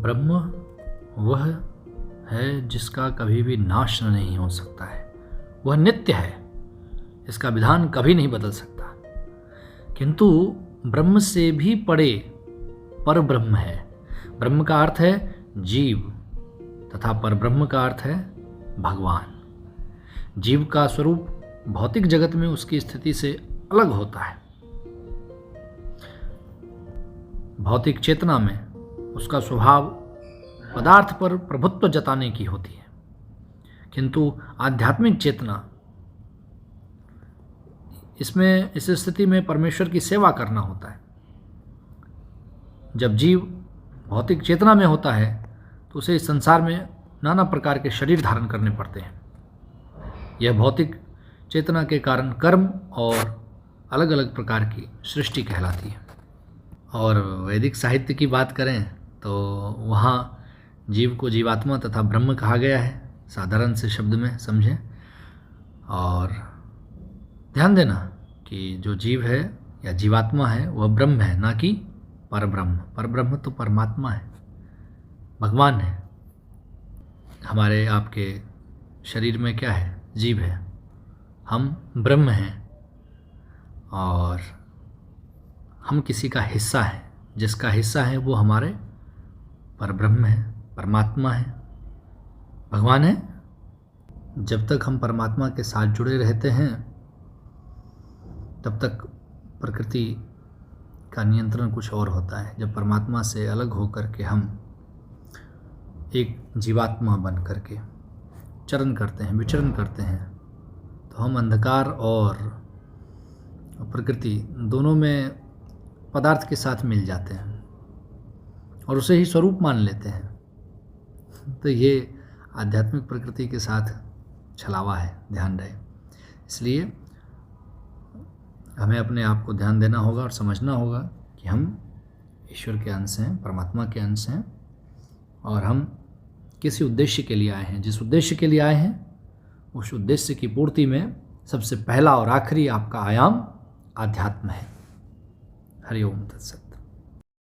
ब्रह्म वह है जिसका कभी भी नाश नहीं हो सकता है, वह नित्य है, इसका विधान कभी नहीं बदल सकता। किंतु ब्रह्म से भी परे पर ब्रह्म है। ब्रह्म का अर्थ है जीव तथा पर ब्रह्म का अर्थ है भगवान। जीव का स्वरूप भौतिक जगत में उसकी स्थिति से अलग होता है। भौतिक चेतना में उसका स्वभाव पदार्थ पर प्रभुत्व जताने की होती है, किंतु आध्यात्मिक चेतना इसमें इस स्थिति में परमेश्वर की सेवा करना होता है। जब जीव भौतिक चेतना में होता है तो उसे इस संसार में नाना प्रकार के शरीर धारण करने पड़ते हैं। यह भौतिक चेतना के कारण कर्म और अलग अलग प्रकार की सृष्टि कहलाती है। और वैदिक साहित्य की बात करें तो वहाँ जीव को जीवात्मा तथा ब्रह्म कहा गया है, साधारण से शब्द में समझें। और ध्यान देना कि जो जीव है या जीवात्मा है वह ब्रह्म है, ना कि परब्रह्म। परब्रह्म तो परमात्मा है, भगवान है। हमारे आपके शरीर में क्या है? जीव है, हम ब्रह्म हैं और हम किसी का हिस्सा है। जिसका हिस्सा है वो हमारे परब्रह्म है, परमात्मा है, भगवान है। जब तक हम परमात्मा के साथ जुड़े रहते हैं तब तक प्रकृति का नियंत्रण कुछ और होता है। जब परमात्मा से अलग होकर के हम एक जीवात्मा बन करके चरण करते हैं, विचरण करते हैं, तो हम अंधकार और प्रकृति दोनों में पदार्थ के साथ मिल जाते हैं और उसे ही स्वरूप मान लेते हैं। तो ये आध्यात्मिक प्रकृति के साथ छलावा है, ध्यान रहे। इसलिए हमें अपने आप को ध्यान देना होगा और समझना होगा कि हम ईश्वर के अंश हैं, परमात्मा के अंश हैं और हम किसी उद्देश्य के लिए आए हैं। जिस उद्देश्य के लिए आए हैं उस उद्देश्य की पूर्ति में सबसे पहला और आखिरी आपका आयाम आध्यात्म है। हरि ओम तत्सत।